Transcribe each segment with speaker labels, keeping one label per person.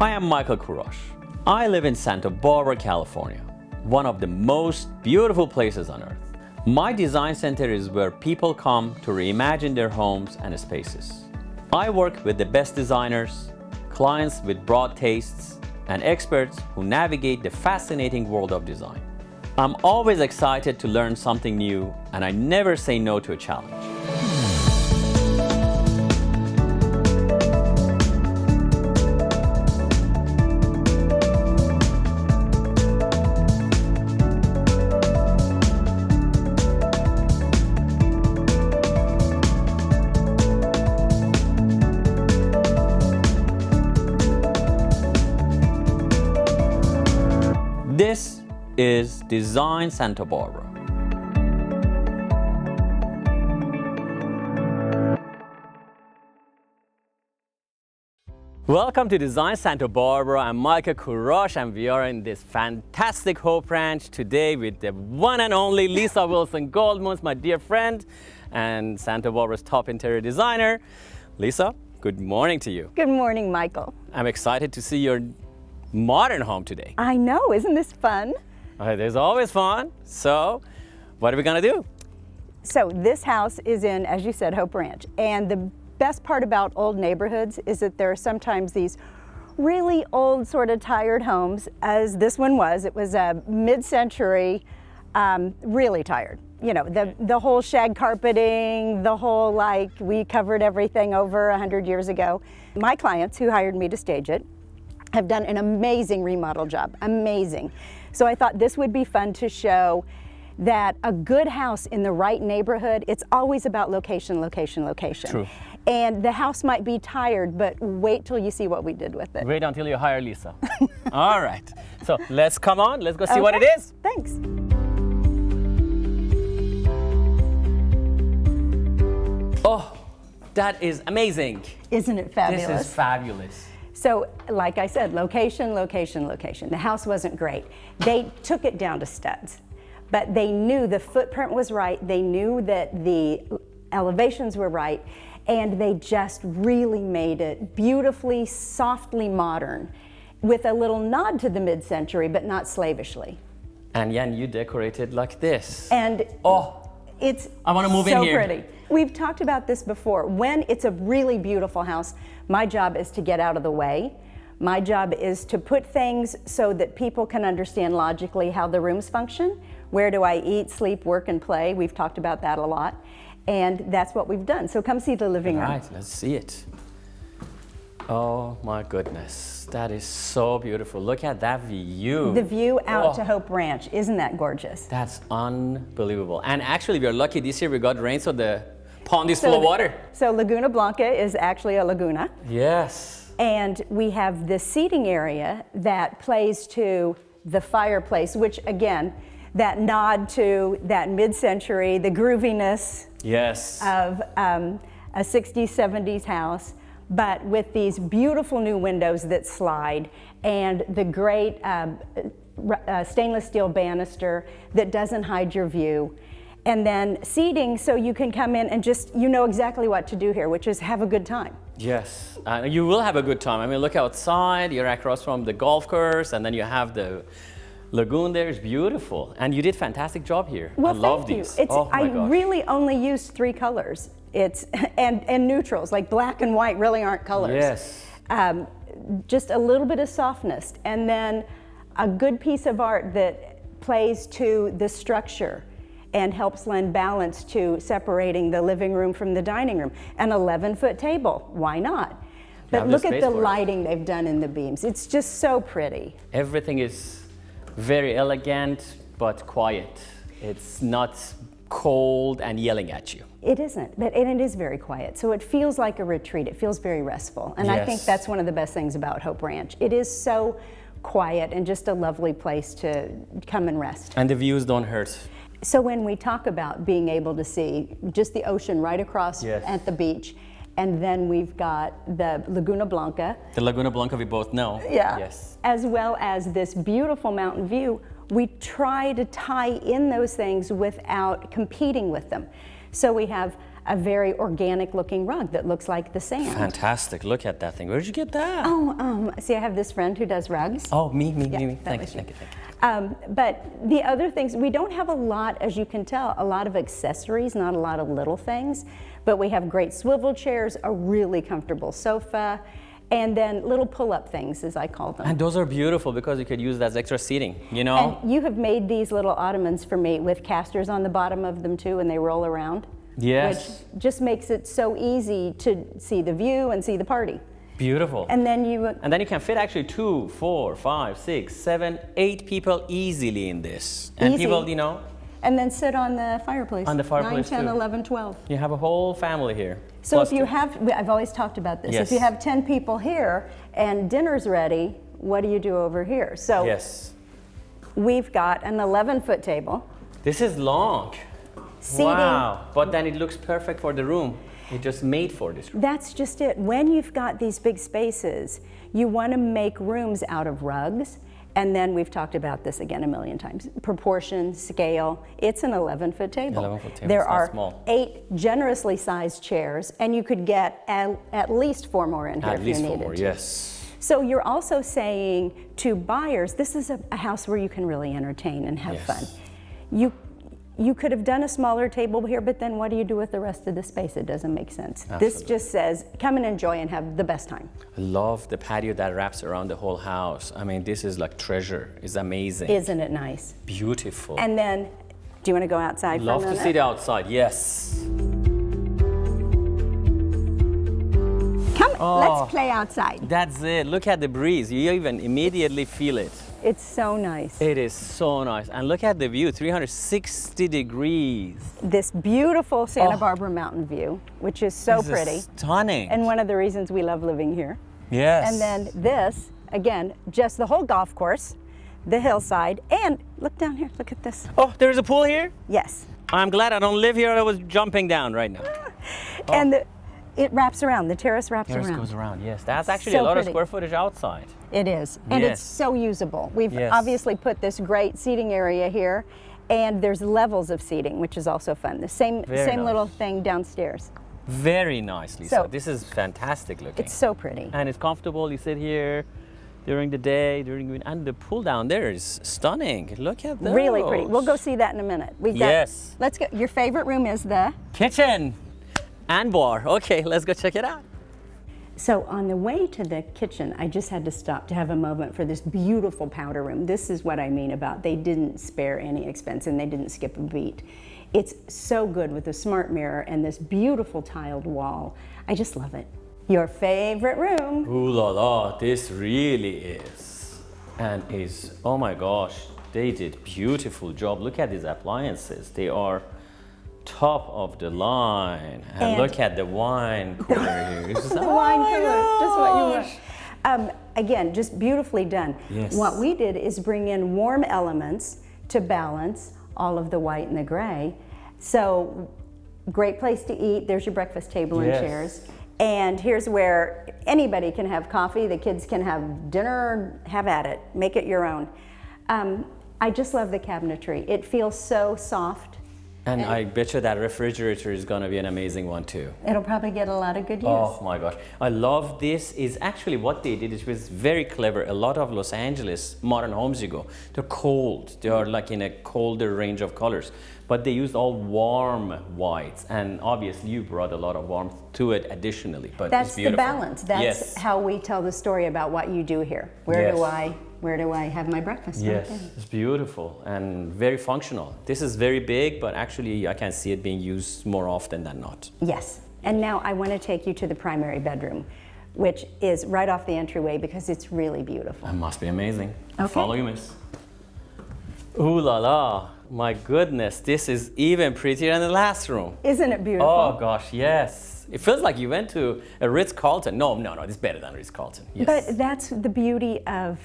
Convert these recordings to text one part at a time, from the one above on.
Speaker 1: Hi, I'm Michael Kurosh. I live in Santa Barbara, California, one of the most beautiful places on earth. My design center is where people come to reimagine their homes and spaces. I work with the best designers, clients with broad tastes, and experts who navigate the fascinating world of design. I'm always excited to learn something new, and I never say no to a challenge. This is Design Santa Barbara. Welcome to Design Santa Barbara. I'm Michael Kurosh, and we are in this fantastic Hope Ranch today with the one and only Leesa Wilson-Goldmuns, my dear friend, and Santa Barbara's top interior designer. Leesa, good morning to you.
Speaker 2: Good morning, Michael.
Speaker 1: I'm excited to see your modern home today.
Speaker 2: I know, isn't this fun?
Speaker 1: There's always fun. So, what are we gonna do?
Speaker 2: So this house is in, as you said, Hope Ranch. And the best part about old neighborhoods is that there are sometimes these really old, sort of tired homes, as this one was. It was a mid-century, really tired. You know, the whole shag carpeting, the whole, like, we covered everything over 100 years ago. My clients who hired me to stage it have done an amazing remodel job, amazing. So I thought this would be fun to show that a good house in the right neighborhood, it's always about location, location, location.
Speaker 1: True.
Speaker 2: And the house might be tired, but wait till you see what we did with it.
Speaker 1: Wait until you hire Leesa. All right. So let's come on, let's go see what it is.
Speaker 2: Thanks.
Speaker 1: Oh, that is amazing.
Speaker 2: Isn't it fabulous?
Speaker 1: This is fabulous.
Speaker 2: So, like I said, location, location, location. The house wasn't great. They took it down to studs, but they knew the footprint was right. They knew that the elevations were right, and they just really made it beautifully, softly modern, with a little nod to the mid-century, but not slavishly.
Speaker 1: And Jan, you decorated like this.
Speaker 2: And it's
Speaker 1: I want to move in here.
Speaker 2: so pretty. We've talked about this before. When it's a really beautiful house, my job is to get out of the way. My job is to put things so that people can understand logically how the rooms function. Where do I eat, sleep, work, and play? We've talked about that a lot. And that's what we've done. So come see the living room.
Speaker 1: All right, let's see it. Oh my goodness, that is so beautiful. Look at that view.
Speaker 2: The view out to Hope Ranch, isn't that gorgeous?
Speaker 1: That's unbelievable. And actually, we are lucky this year we got rain, so the pond is full of water.
Speaker 2: So Laguna Blanca is actually a laguna.
Speaker 1: Yes.
Speaker 2: And we have the seating area that plays to the fireplace, which again, that nod to that mid-century, the grooviness of a 60s, 70s house, but with these beautiful new windows that slide and the great stainless steel banister that doesn't hide your view. And then seating so you can come in and just, you know exactly what to do here, which is have a good time.
Speaker 1: Yes, you will have a good time. I mean, look outside, you're across from the golf course, and then you have the lagoon there. Is beautiful. And you did a fantastic job here.
Speaker 2: Well,
Speaker 1: I love
Speaker 2: thank
Speaker 1: these.
Speaker 2: You.
Speaker 1: Oh my gosh.
Speaker 2: I really only used 3 colors. And neutrals, like black and white really aren't colors.
Speaker 1: Yes.
Speaker 2: Just a little bit of softness, and then a good piece of art that plays to the structure and helps lend balance to separating the living room from the dining room. An 11-foot table, why not? But look at the lighting they've done in the beams. It's just so pretty.
Speaker 1: Everything is very elegant, but quiet. It's not cold and yelling at you.
Speaker 2: It isn't, and it is very quiet. So it feels like a retreat. It feels very restful. And I think that's one of the best things about Hope Ranch. It is so quiet and just a lovely place to come and rest.
Speaker 1: And the views don't hurt.
Speaker 2: So when we talk about being able to see just the ocean right across at the beach, and then we've got the Laguna Blanca.
Speaker 1: The Laguna Blanca we both know.
Speaker 2: Yeah.
Speaker 1: Yes.
Speaker 2: As well as this beautiful mountain view, we try to tie in those things without competing with them. So we have a very organic looking rug that looks like the sand.
Speaker 1: Fantastic. Look at that thing. Where did you get that?
Speaker 2: Oh, see, I have this friend who does rugs.
Speaker 1: Oh, me.
Speaker 2: that
Speaker 1: Thank you.
Speaker 2: But the other things, we don't have a lot, as you can tell, a lot of accessories, not a lot of little things, but we have great swivel chairs, a really comfortable sofa, and then little pull-up things, as I call them.
Speaker 1: And those are beautiful because you could use that as extra seating, you know?
Speaker 2: And you have made these little ottomans for me with casters on the bottom of them too, and they roll around.
Speaker 1: Yes.
Speaker 2: Which just makes it so easy to see the view and see the party.
Speaker 1: Beautiful.
Speaker 2: And then you
Speaker 1: can fit actually 2, 4, 5, 6, 7, 8 people easily in this. And
Speaker 2: Easy.
Speaker 1: people, you know.
Speaker 2: And then sit on the fireplace.
Speaker 1: On the fireplace
Speaker 2: 9, 10,
Speaker 1: too.
Speaker 2: 11, 12.
Speaker 1: You have a whole family here.
Speaker 2: So
Speaker 1: Plus
Speaker 2: if you
Speaker 1: two.
Speaker 2: have, I've always talked about this,
Speaker 1: Yes.
Speaker 2: if you have 10 people here and dinner's ready, what do you do over here? So
Speaker 1: Yes.
Speaker 2: we've got an 11-foot table.
Speaker 1: This is long.
Speaker 2: Seating.
Speaker 1: Wow. But then it looks perfect for the room. It just made for this room.
Speaker 2: That's just it. When you've got these big spaces, you want to make rooms out of rugs. And then we've talked about this again a million times. Proportion, scale. It's an 11-foot table.
Speaker 1: 11-foot table,
Speaker 2: There
Speaker 1: it's not
Speaker 2: are
Speaker 1: small.
Speaker 2: 8 generously sized chairs, and you could get at least 4 more in here
Speaker 1: At
Speaker 2: if
Speaker 1: least
Speaker 2: you
Speaker 1: 4
Speaker 2: needed
Speaker 1: more,
Speaker 2: to.
Speaker 1: yes.
Speaker 2: So you're also saying to buyers, this is a house where you can really entertain and have
Speaker 1: Yes.
Speaker 2: fun. You could have done a smaller table here, but then what do you do with the rest of the space? It doesn't make sense. This
Speaker 1: Absolutely.
Speaker 2: just says, come and enjoy and have the best time.
Speaker 1: I love the patio that wraps around the whole house. I mean, this is like treasure. It's amazing.
Speaker 2: Isn't it nice?
Speaker 1: Beautiful.
Speaker 2: And then, do you want to go outside
Speaker 1: Love
Speaker 2: for a
Speaker 1: to
Speaker 2: minute?
Speaker 1: see the outside, yes.
Speaker 2: Come,
Speaker 1: Oh.
Speaker 2: let's play outside.
Speaker 1: That's it. Look at the breeze. You even immediately feel it.
Speaker 2: It's so nice.
Speaker 1: It is so nice. And look at the view, 360 degrees.
Speaker 2: This beautiful Santa
Speaker 1: Oh.
Speaker 2: Barbara mountain view, which is so
Speaker 1: This is
Speaker 2: pretty.
Speaker 1: stunning.
Speaker 2: And one of the reasons we love living here.
Speaker 1: yes.
Speaker 2: And then this, again, just the whole golf course, the hillside, and look down here, look at this.
Speaker 1: Oh, there's a pool here?
Speaker 2: Yes.
Speaker 1: I'm glad I don't live here. I was jumping down right now.
Speaker 2: And it wraps around, the terrace wraps
Speaker 1: Terrace
Speaker 2: around.
Speaker 1: goes around, yes. That's actually
Speaker 2: So
Speaker 1: a lot
Speaker 2: pretty.
Speaker 1: of square footage outside.
Speaker 2: It is, and
Speaker 1: Yes.
Speaker 2: it's so usable. We've
Speaker 1: Yes.
Speaker 2: obviously put this great seating area here, and there's levels of seating, which is also fun. The same
Speaker 1: Very nice.
Speaker 2: little thing downstairs.
Speaker 1: Very nice, Lisa.
Speaker 2: So-
Speaker 1: This is fantastic looking.
Speaker 2: It's so pretty.
Speaker 1: And it's comfortable. You sit here during the day, and the pool down there is stunning. Look at those.
Speaker 2: Really pretty. We'll go see that in a minute. We've got,
Speaker 1: Yes.
Speaker 2: Let's go. Your favorite room is the?
Speaker 1: Kitchen and bar. Okay, let's go check it out.
Speaker 2: So on the way to the kitchen, I just had to stop to have a moment for this beautiful powder room. This is what I mean about they didn't spare any expense and they didn't skip a beat. It's so good with the smart mirror and this beautiful tiled wall. I just love it. Your favorite room.
Speaker 1: Ooh la la, this really is. And is, oh my gosh, they did beautiful job. Look at these appliances. They are top of the line. And look at the wine cooler here. It's just,
Speaker 2: The
Speaker 1: oh
Speaker 2: wine
Speaker 1: my
Speaker 2: cooler, just what you
Speaker 1: gosh.
Speaker 2: want. Again, just beautifully done.
Speaker 1: Yes.
Speaker 2: What we did is bring in warm elements to balance all of the white and the gray. So, great place to eat. There's your breakfast table and
Speaker 1: Yes.
Speaker 2: chairs. And here's where anybody can have coffee. The kids can have dinner. Have at it. Make it your own. I just love the cabinetry. It feels so soft.
Speaker 1: And I bet you that refrigerator is gonna be an amazing one too.
Speaker 2: It'll probably get a lot of good use.
Speaker 1: Oh my gosh. I love this. Is actually what they did. It was very clever. A lot of Los Angeles modern homes you go, they're cold. They are like in a colder range of colors. But they used all warm whites. And obviously you brought a lot of warmth to it additionally. But
Speaker 2: That's
Speaker 1: it's
Speaker 2: the
Speaker 1: beautiful.
Speaker 2: balance. That's
Speaker 1: yes.
Speaker 2: how we tell the story about what you do here.
Speaker 1: Yes.
Speaker 2: Where do I have my breakfast?
Speaker 1: Yes,
Speaker 2: Okay.
Speaker 1: it's beautiful and very functional. This is very big, but actually I can see it being used more often than not.
Speaker 2: Yes. And now I want to take you to the primary bedroom, which is right off the entryway because it's really beautiful.
Speaker 1: That must be amazing.
Speaker 2: Okay.
Speaker 1: Follow you, miss. Ooh la la. My goodness, this is even prettier than the last room.
Speaker 2: Isn't it beautiful?
Speaker 1: Oh gosh, yes. It feels like you went to a Ritz-Carlton. No, it's better than Ritz-Carlton. Yes.
Speaker 2: But that's the beauty of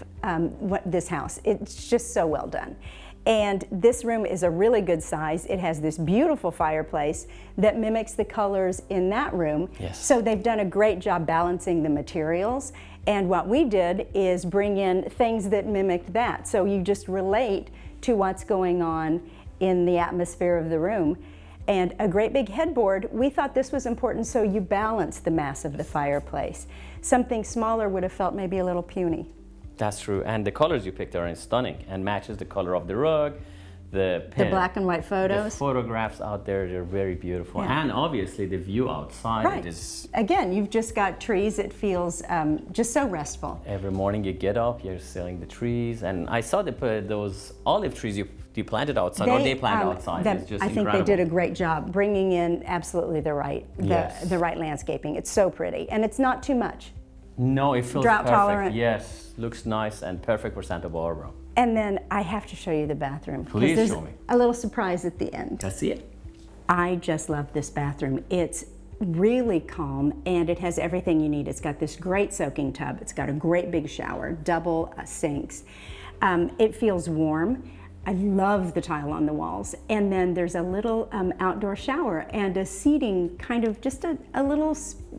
Speaker 2: this house. It's just so well done. And this room is a really good size. It has this beautiful fireplace that mimics the colors in that room.
Speaker 1: Yes.
Speaker 2: So they've done a great job balancing the materials. And what we did is bring in things that mimicked that. So you just relate to what's going on in the atmosphere of the room. and a great big headboard. We thought this was important so you balance the mass of the fireplace. Something smaller would have felt maybe a little puny.
Speaker 1: That's true, and the colors you picked are stunning and matches the color of the rug. The
Speaker 2: black and white photos.
Speaker 1: The photographs out there, they're very beautiful.
Speaker 2: Yeah.
Speaker 1: And obviously the view outside
Speaker 2: Right.
Speaker 1: is...
Speaker 2: Again, you've just got trees. It feels just so restful.
Speaker 1: Every morning you get up, you're seeing the trees. And I saw those olive trees you planted outside, or they planted outside. It's just
Speaker 2: I think
Speaker 1: incredible.
Speaker 2: they did a great job bringing in absolutely the right landscaping. It's so pretty, and it's not too much.
Speaker 1: No, it feels
Speaker 2: Drought
Speaker 1: perfect.
Speaker 2: tolerant.
Speaker 1: Yes, looks nice and perfect for Santa Barbara.
Speaker 2: And then I have to show you the bathroom. 'Cause
Speaker 1: Please
Speaker 2: there's
Speaker 1: show me.
Speaker 2: a little surprise at the end.
Speaker 1: Let's see it.
Speaker 2: I just love this bathroom. It's really calm, and it has everything you need. It's got this great soaking tub. It's got a great big shower, double sinks. It feels warm. I love the tile on the walls. And then there's a little outdoor shower and a seating, kind of just a little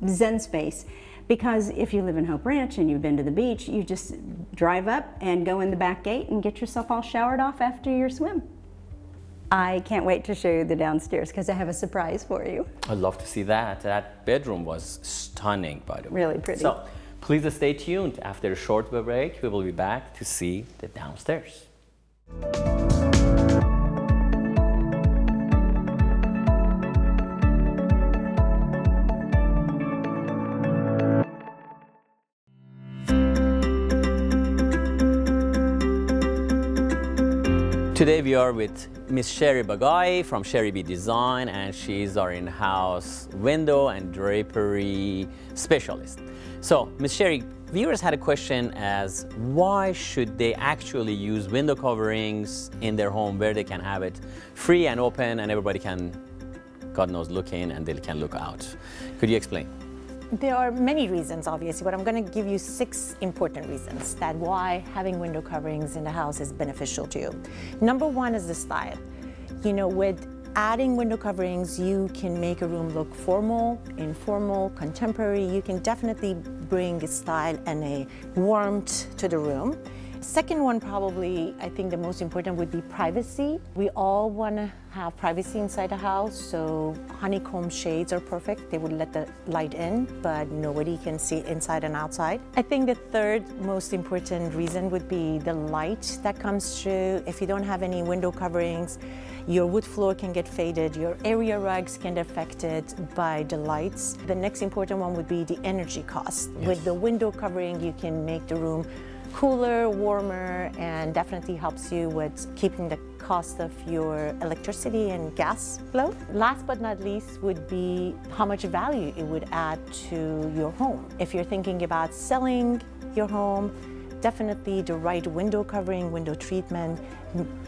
Speaker 2: zen space. Because if you live in Hope Ranch and you've been to the beach, you just drive up and go in the back gate and get yourself all showered off after your swim. I can't wait to show you the downstairs because I have a surprise for you.
Speaker 1: I'd love to see that. That bedroom was stunning, by the way.
Speaker 2: Really pretty.
Speaker 1: So please stay tuned. After a short break, we will be back to see the downstairs. Today we are with Miss Sherry Bagai from Sherry B Design, and she's our in-house window and drapery specialist. So, Miss Sherry, viewers had a question as why should they actually use window coverings in their home where they can have it free and open and everybody can, God knows, look in and they can look out. Could you explain?
Speaker 3: There are many reasons, obviously, but I'm going to give you 6 important reasons that why having window coverings in the house is beneficial to you. Number 1 is the style. You know, with adding window coverings, you can make a room look formal, informal, contemporary. You can definitely bring a style and a warmth to the room. Second one, probably, I think the most important would be privacy. We all want to have privacy inside the house, so honeycomb shades are perfect. They would let the light in, but nobody can see inside and outside. I think the third most important reason would be the light that comes through. If you don't have any window coverings, your wood floor can get faded, your area rugs can get affected by the lights. The next important one would be the energy cost.
Speaker 1: Yes.
Speaker 3: With the window covering, you can make the room cooler, warmer, and definitely helps you with keeping the cost of your electricity and gas low. Last but not least would be how much value it would add to your home. If you're thinking about selling your home, definitely the right window covering, window treatment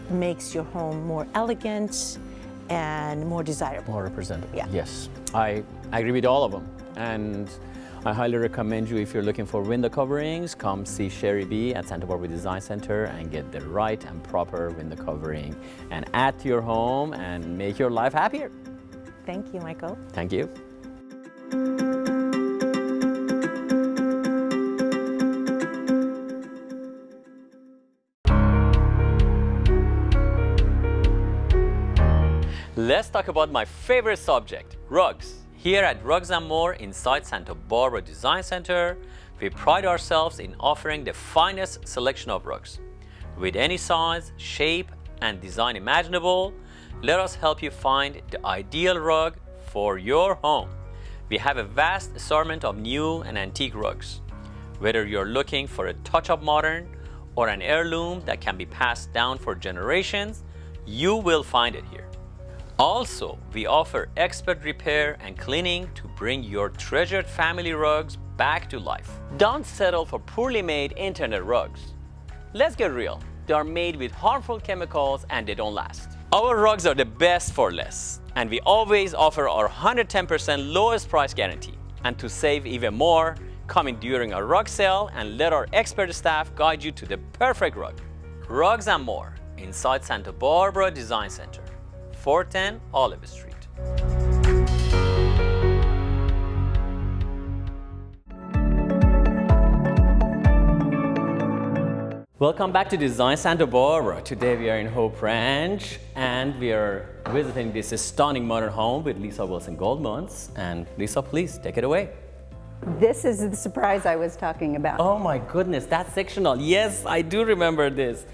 Speaker 3: makes your home more elegant and more desirable.
Speaker 1: More representative.
Speaker 3: Yeah.
Speaker 1: Yes, I agree with all of them. And I highly recommend you, if you're looking for window coverings, come see Sherry B at Santa Barbara Design Center and get the right and proper window covering and add to your home and make your life happier.
Speaker 3: Thank you, Michael.
Speaker 1: Thank you. Let's talk about my favorite subject, rugs. Here at Rugs & More inside Santa Barbara Design Center, we pride ourselves in offering the finest selection of rugs. With any size, shape, and design imaginable, let us help you find the ideal rug for your home. We have a vast assortment of new and antique rugs. Whether you're looking for a touch of modern or an heirloom that can be passed down for generations, you will find it here. Also, we offer expert repair and cleaning to bring your treasured family rugs back to life. Don't settle for poorly made internet rugs. Let's get real. They are made with harmful chemicals and they don't last. Our rugs are the best for less, and we always offer our 110% lowest price guarantee. And to save even more, come in during our rug sale and let our expert staff guide you to the perfect rug. Rugs & More inside Santa Barbara Design Center. 410 Olive Street. Welcome back to Design Santa Barbara. Today we are in Hope Ranch and we are visiting this stunning modern home with Leesa Wilson Goldmans. And Leesa, please take it away.
Speaker 2: This is the surprise I was talking about.
Speaker 1: Oh my goodness, that's sectional. Yes, I do remember this.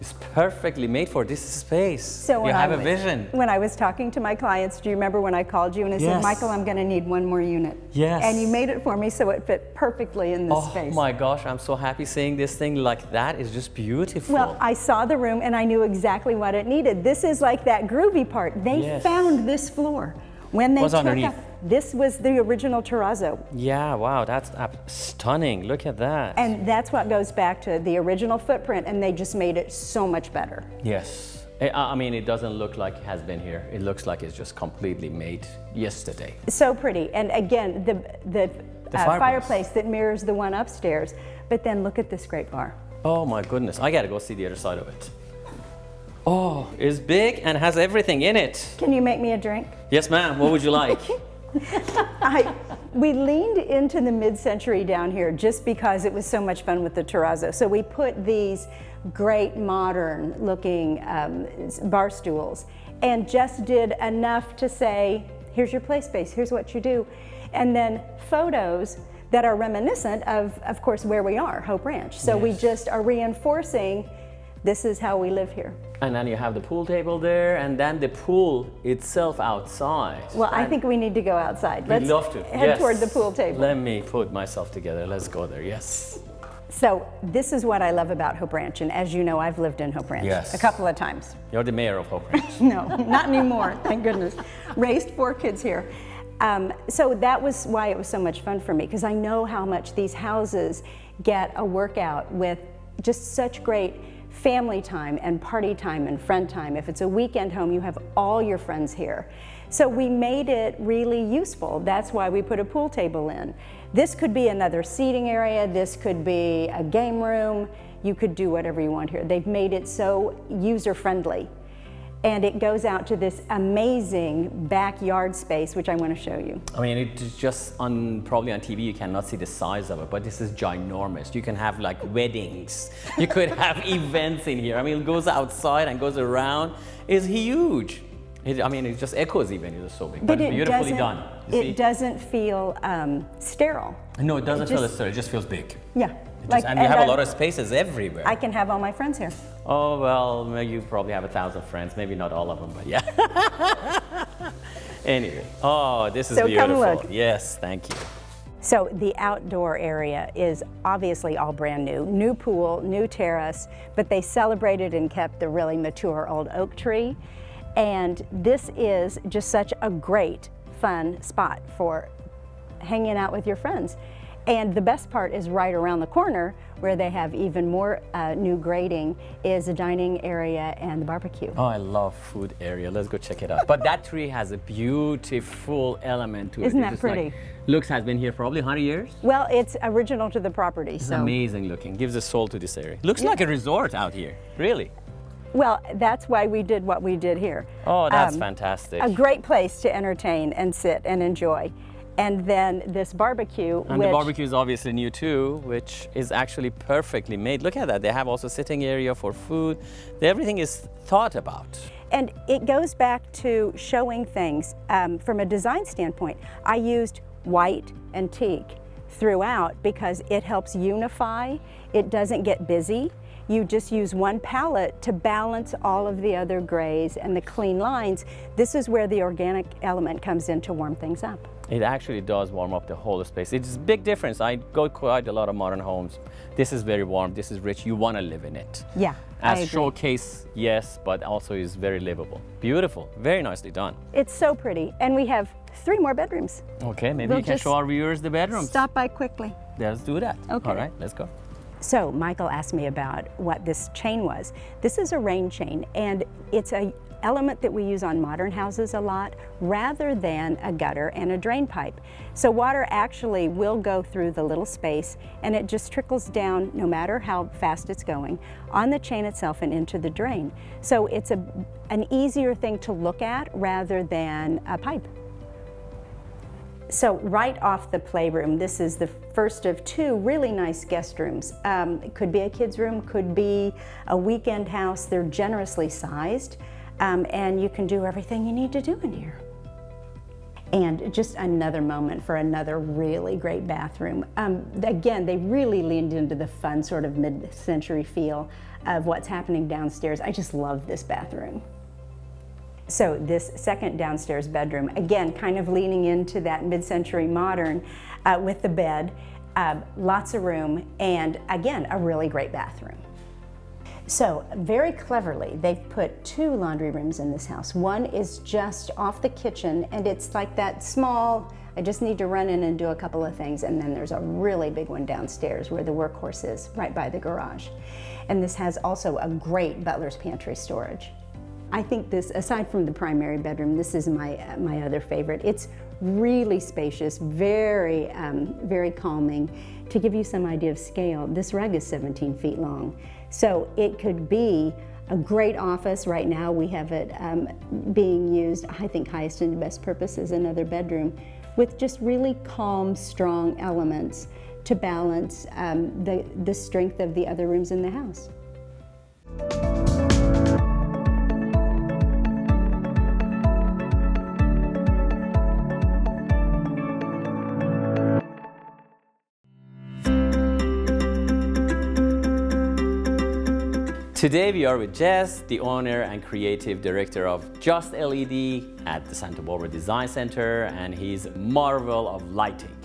Speaker 1: It's perfectly made for this space.
Speaker 2: So
Speaker 1: you have a vision.
Speaker 2: When I was talking to my clients, do you remember when I called you and I said, Michael, I'm going to need one more unit?
Speaker 1: Yes.
Speaker 2: And you made it for me so it fit perfectly in this space.
Speaker 1: Oh my gosh, I'm so happy seeing this thing like that. It's just beautiful.
Speaker 2: Well, I saw the room and I knew exactly what it needed. This is like that groovy part. They found this floor. When they
Speaker 1: What's
Speaker 2: took
Speaker 1: underneath?
Speaker 2: out, this was the original terrazzo.
Speaker 1: Yeah, wow, that's stunning. Look at that.
Speaker 2: And that's what goes back to the original footprint, and they just made it so much better.
Speaker 1: Yes. I mean, it doesn't look like it has been here. It looks like it's just completely made yesterday.
Speaker 2: So pretty. And again, the fireplace that mirrors the one upstairs. But then look at this great bar.
Speaker 1: Oh my goodness, I gotta go see the other side of it. Oh, it's big and has everything in it.
Speaker 2: Can you make me a drink?
Speaker 1: Yes, ma'am. What would you like?
Speaker 2: We leaned into the mid-century down here just because it was so much fun with the terrazzo. So we put these great modern looking bar stools and just did enough to say, here's your play space, here's what you do. And then photos that are reminiscent of course, where we are, Hope Ranch. So we just are reinforcing this is how we live here.
Speaker 1: And then you have the pool table there, and then the pool itself outside.
Speaker 2: Well, I think we need to go outside.
Speaker 1: We'd love to.
Speaker 2: Head toward the pool table.
Speaker 1: Let me put myself together. Let's go there, yes.
Speaker 2: So this is what I love about Hope Ranch, and as you know, I've lived in Hope Ranch a couple of times.
Speaker 1: You're the mayor of Hope Ranch.
Speaker 2: No, not anymore, thank goodness. Raised 4 kids here. So that was why it was so much fun for me, because I know how much these houses get a workout with just such great family time and party time and friend time. If it's a weekend home, you have all your friends here. So we made it really useful. That's why we put a pool table in. This could be another seating area. This could be a game room. You could do whatever you want here. They've made it so user-friendly. And it goes out to this amazing backyard space, which I want to show you.
Speaker 1: I mean, it's just probably on TV, you cannot see the size of it, but this is ginormous. You can have like weddings. You could have events in here. I mean, it goes outside and goes around. It's huge. I mean, it just echoes even. It's so big, but it's beautifully done.
Speaker 2: It doesn't feel sterile.
Speaker 1: No, it doesn't feel sterile. It just feels big.
Speaker 2: Yeah.
Speaker 1: And you have a lot of spaces everywhere.
Speaker 2: I can have all my friends here.
Speaker 1: Oh, well, you probably have 1,000 friends. Maybe not all of them, but yeah. Anyway, oh, this is beautiful.
Speaker 2: Come look.
Speaker 1: Yes, thank you.
Speaker 2: So the outdoor area is obviously all brand new. New pool, new terrace, but they celebrated and kept the really mature old oak tree. And this is just such a great, fun spot for hanging out with your friends. And the best part is right around the corner, where they have even more new grading, is a dining area and the barbecue.
Speaker 1: Oh, I love food area. Let's go check it out. But that tree has a beautiful element to it.
Speaker 2: Isn't that pretty?
Speaker 1: Looks has been here probably 100 years.
Speaker 2: Well, it's original to the property.
Speaker 1: It's amazing looking. Gives a soul to this area. Looks like a resort out here, really.
Speaker 2: Well, that's why we did what we did here.
Speaker 1: Oh, that's fantastic.
Speaker 2: A great place to entertain and sit and enjoy. And then this barbecue.
Speaker 1: And the barbecue is obviously new too, which is actually perfectly made. Look at that. They have also sitting area for food. Everything is thought about.
Speaker 2: And it goes back to showing things from a design standpoint. I used white and teak throughout because it helps unify. It doesn't get busy. You just use one palette to balance all of the other grays and the clean lines. This is where the organic element comes in to warm things up.
Speaker 1: It actually does warm up the whole space. It's a big difference. I go quite a lot of modern homes. This is very warm, this is rich, you want to live in it.
Speaker 2: Yeah,
Speaker 1: As showcase, yes, but also is very livable. Beautiful, very nicely done.
Speaker 2: It's so pretty, and we have 3 more bedrooms.
Speaker 1: Okay, maybe you can show our viewers the bedrooms.
Speaker 2: Stop by quickly.
Speaker 1: Let's do that.
Speaker 2: Okay.
Speaker 1: All right, let's go.
Speaker 2: So Michael asked me about what this chain was. This is a rain chain, and it's an element that we use on modern houses a lot rather than a gutter and a drain pipe. So water actually will go through the little space, and it just trickles down, no matter how fast it's going, on the chain itself and into the drain. So it's an easier thing to look at rather than a pipe. So right off the playroom, this is the first of two really nice guest rooms. It could be a kid's room, could be a weekend house. They're generously sized, and you can do everything you need to do in here. And just another moment for another really great bathroom. Again, they really leaned into the fun sort of mid-century feel of what's happening downstairs. I just love this bathroom. So this second downstairs bedroom, again, kind of leaning into that mid-century modern with the bed, lots of room, and again, a really great bathroom. So very cleverly, they've put two laundry rooms in this house. One is just off the kitchen, and it's like that small, I just need to run in and do a couple of things, and then there's a really big one downstairs where the workhorse is, right by the garage. And this has also a great butler's pantry storage. I think this, aside from the primary bedroom, this is my other favorite. It's really spacious, very, very calming. To give you some idea of scale, this rug is 17 feet long. So it could be a great office. Right now we have it being used, I think highest and best purpose as another bedroom, with just really calm, strong elements to balance the strength of the other rooms in the house.
Speaker 1: Today we are with Jess, the owner and creative director of Just LED at the Santa Barbara Design Center, and he's a marvel of lighting.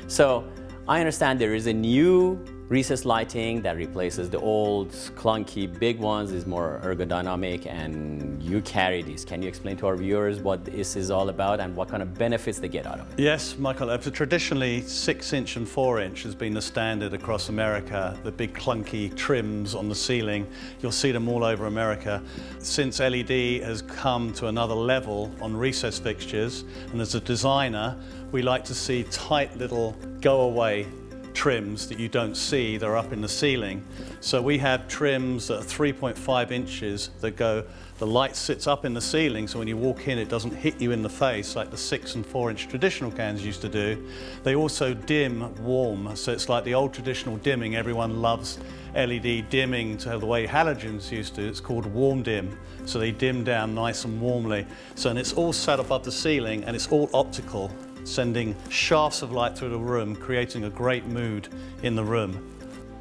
Speaker 1: So I understand there is a new recessed lighting that replaces the old clunky big ones, is more ergonomic, and you carry these. Can you explain to our viewers what this is all about and what kind of benefits they get out of it?
Speaker 4: Yes, Michael. Traditionally, 6-inch and 4-inch has been the standard across America. The big clunky trims on the ceiling, you'll see them all over America. Since LED has come to another level on recessed fixtures, and as a designer, we like to see tight little go-away trims that you don't see, they're up in the ceiling. So we have trims that are 3.5 inches that go, the light sits up in the ceiling, so when you walk in it doesn't hit you in the face like the 6 and 4-inch traditional cans used to do. They also dim warm, so it's like the old traditional dimming. Everyone loves LED dimming to the way halogens used to. It's called warm dim, so they dim down nice and warmly. So, and it's all sat above the ceiling and it's all optical, sending shafts of light through the room, creating a great mood in the room.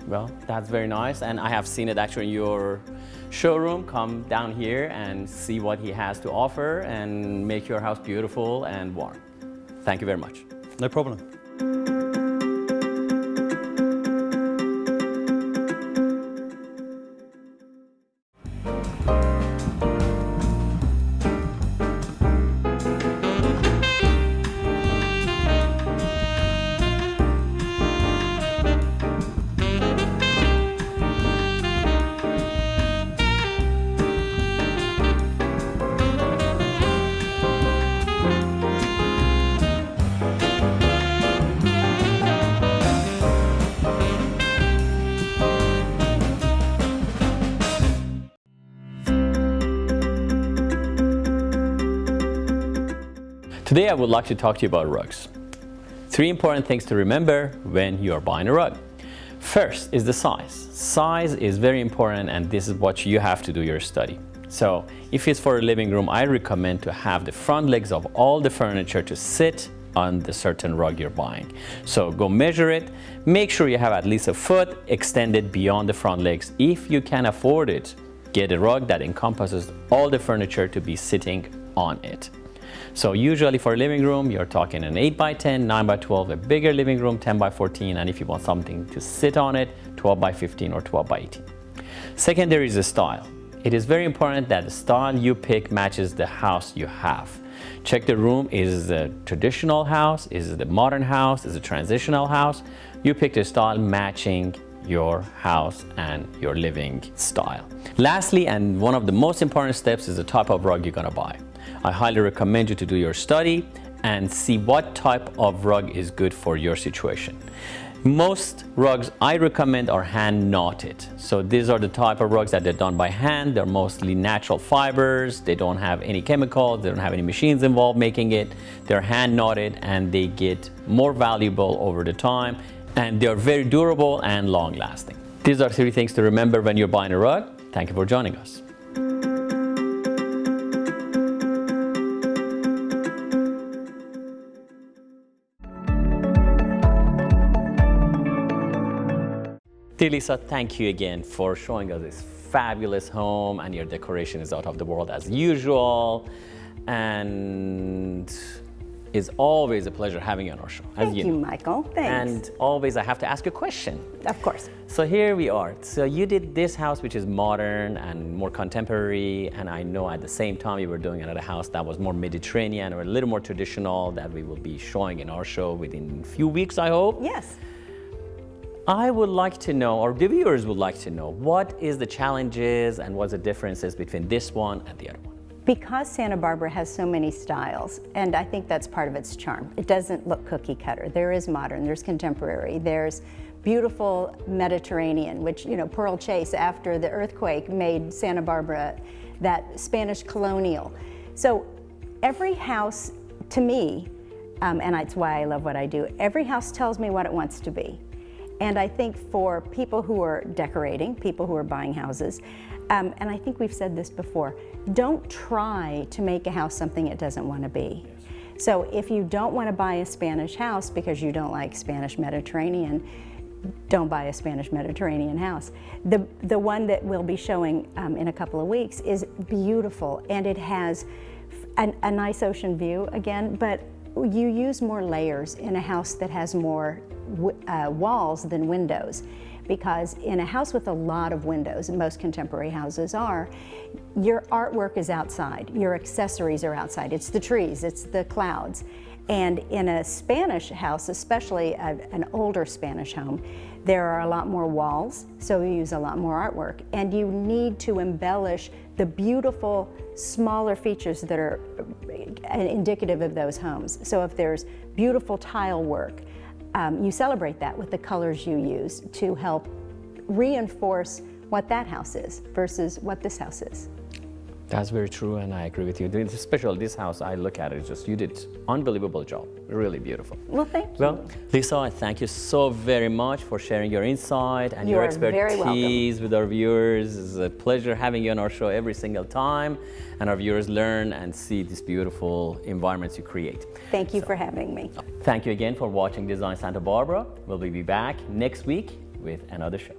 Speaker 1: Well, that's very nice, and I have seen it actually in your showroom. Come down here and see what he has to offer and make your house beautiful and warm. Thank you very much.
Speaker 4: No problem.
Speaker 1: Today I would like to talk to you about rugs. 3 important things to remember when you are buying a rug. First is the size. Size is very important, and this is what you have to do your study. So if it's for a living room, I recommend to have the front legs of all the furniture to sit on the certain rug you're buying. So go measure it, make sure you have at least a foot extended beyond the front legs. If you can afford it, get a rug that encompasses all the furniture to be sitting on it. So usually for a living room, you're talking an 8x10, 9x12, a bigger living room, 10x14, and if you want something to sit on it, 12x15 or 12x18. Second, there is a style. It is very important that the style you pick matches the house you have. Check the room. Is it a traditional house? Is it a modern house? Is it a transitional house? You pick the style matching your house and your living style. Lastly, and one of the most important steps, is the type of rug you're gonna buy. I highly recommend you to do your study and see what type of rug is good for your situation. Most rugs I recommend are hand knotted. So these are the type of rugs that they're done by hand. They're mostly natural fibers. They don't have any chemicals. They don't have any machines involved making it. They're hand knotted and they get more valuable over the time. And they're very durable and long lasting. These are 3 things to remember when you're buying a rug. Thank you for joining us. Dear Leesa, thank you again for showing us this fabulous home, and your decoration is out of the world as usual. And it's always a pleasure having you on our show.
Speaker 2: Thank you, Michael. Thanks.
Speaker 1: And always I have to ask you a question.
Speaker 2: Of course.
Speaker 1: So here we are. So you did this house, which is modern and more contemporary, and I know at the same time you were doing another house that was more Mediterranean or a little more traditional that we will be showing in our show within a few weeks, I hope.
Speaker 2: Yes.
Speaker 1: I would like to know, or the viewers would like to know, what is the challenges and what's the differences between this one and the other one?
Speaker 2: Because Santa Barbara has so many styles, and I think that's part of its charm. It doesn't look cookie cutter. There is modern, there's contemporary, there's beautiful Mediterranean, which, you know, Pearl Chase after the earthquake made Santa Barbara that Spanish colonial. So every house, to me, and that's why I love what I do, every house tells me what it wants to be. And I think for people who are decorating, people who are buying houses, and I think we've said this before, don't try to make a house something it doesn't want to be. So if you don't want to buy a Spanish house because you don't like Spanish Mediterranean, don't buy a Spanish Mediterranean house. The one that we'll be showing in a couple of weeks is beautiful, and it has a nice ocean view again, but you use more layers in a house that has more walls than windows, because in a house with a lot of windows, and most contemporary houses are, your artwork is outside, your accessories are outside. It's the trees, it's the clouds. And in a Spanish house, especially an older Spanish home, there are a lot more walls, so you use a lot more artwork. And you need to embellish the beautiful, smaller features that are indicative of those homes. So if there's beautiful tile work, you celebrate that with the colors you use to help reinforce what that house is versus what this house is.
Speaker 1: That's very true, and I agree with you. Especially this house, I look at it, just you did unbelievable job. Really beautiful.
Speaker 2: Well, thank you.
Speaker 1: Well, Leesa, I thank you so very much for sharing your insight and your expertise with our viewers. It's a pleasure having you on our show every single time, and our viewers learn and see these beautiful environments you create.
Speaker 2: Thank you for having me.
Speaker 1: Thank you again for watching Design Santa Barbara. We'll be back next week with another show.